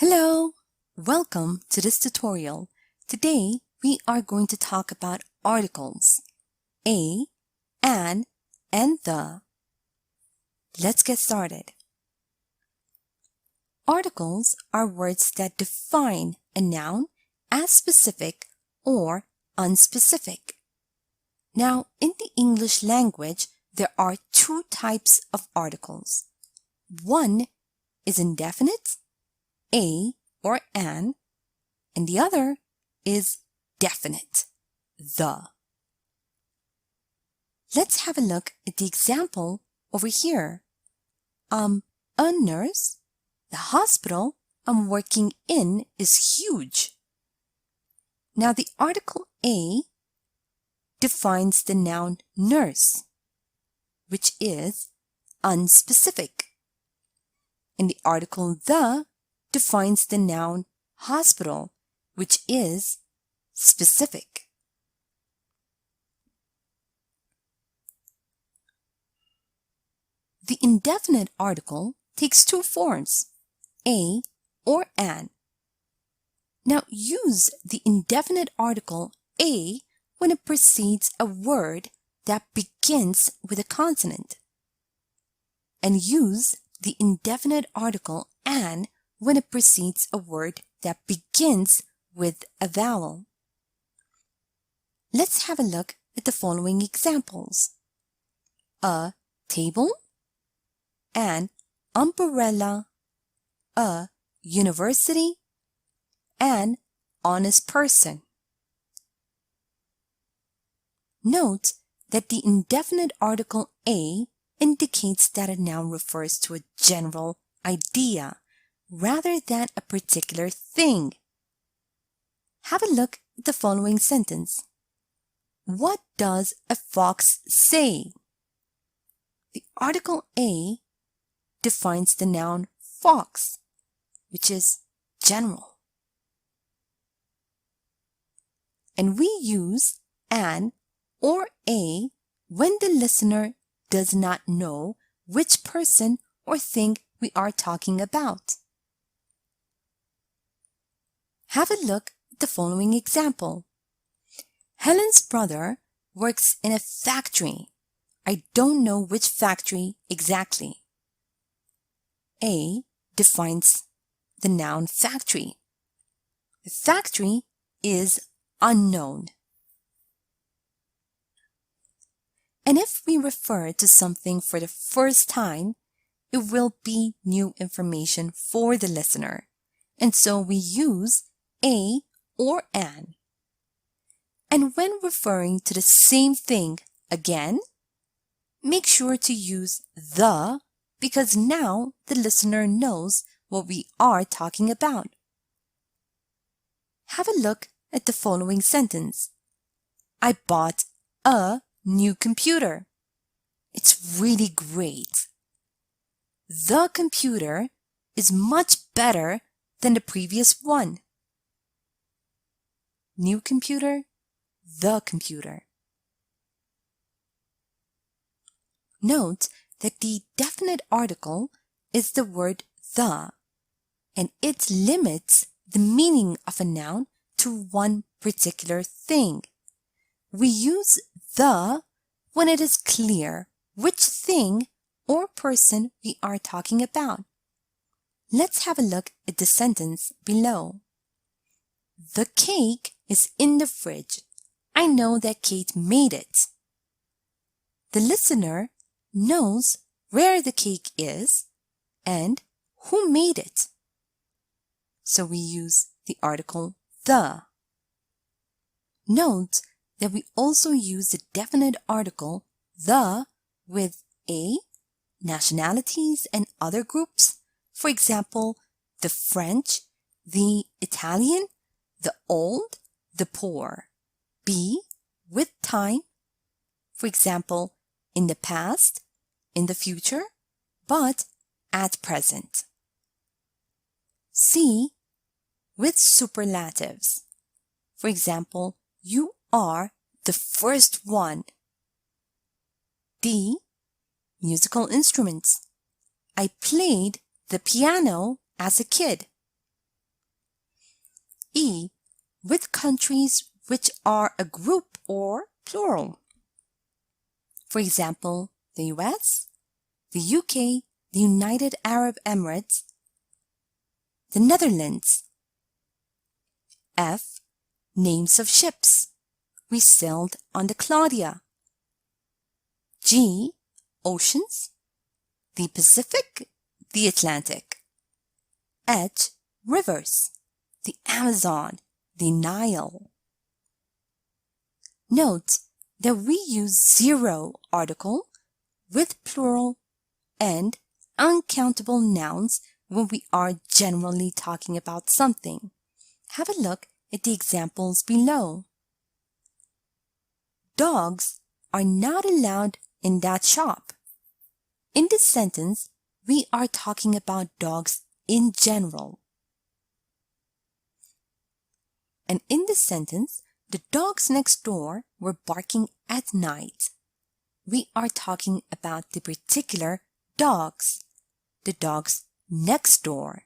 Hello! Welcome to this tutorial. Today we are going to talk about articles a, an, and the. Let's get started. Articles are words that define a noun as specific or unspecific. Now, in the English language, there are two types of articles. One is indefinite, a or an, and the other is definite, the. Let's have a look at the example over here. A nurse. The hospital I'm working in is huge. Now the article a defines the noun nurse, which is unspecific. And the article the defines the noun hospital, which is specific. The indefinite article takes two forms, a or an. Now use the indefinite article a when it precedes a word that begins with a consonant, and use the indefinite article an when it precedes a word that begins with a vowel. Let's have a look at the following examples. A table, an umbrella, a university, an honest person. Note that the indefinite article a indicates that a noun refers to a general idea rather than a particular thing. Have a look at the following sentence. What does a fox say? The article a defines the noun fox, which is general. And we use an or a when the listener does not know which person or thing we are talking about. Have a look at the following example. Helen's brother works in a factory. I don't know which factory exactly. A defines the noun factory. The factory is unknown. And if we refer to something for the first time, it will be new information for the listener. And so we use a or an. And when referring to the same thing again, make sure to use the because now the listener knows what we are talking about. Have a look at the following sentence. I bought a new computer. It's really great. The computer is much better than the previous one. New computer, the computer. Note that the definite article is the word the, and it limits the meaning of a noun to one particular thing. We use the when it is clear which thing or person we are talking about. Let's have a look at the sentence below. The cake is in the fridge. I know that Kate made it. The listener knows where the cake is and who made it. So we use the article the. Note that we also use the definite article the with a, nationalities and other groups. For example, the French, the Italian, the old, the poor. B with time. For example, in the past, in the future, but at present. C with superlatives. For example, you are the first one. D. Musical instruments. I played the piano as a kid. E with countries which are a group or plural. For example, the US, the UK, the United Arab Emirates, the Netherlands. F. Names of ships. We sailed on the Claudia. G. Oceans. The Pacific, the Atlantic. H. Rivers. The Amazon, the Nile. Note that we use zero article with plural and uncountable nouns when we are generally talking about something. Have a look at the examples below. Dogs are not allowed in that shop. In this sentence, we are talking about dogs in general. And in this sentence, the dogs next door were barking at night. We are talking about the particular dogs, the dogs next door.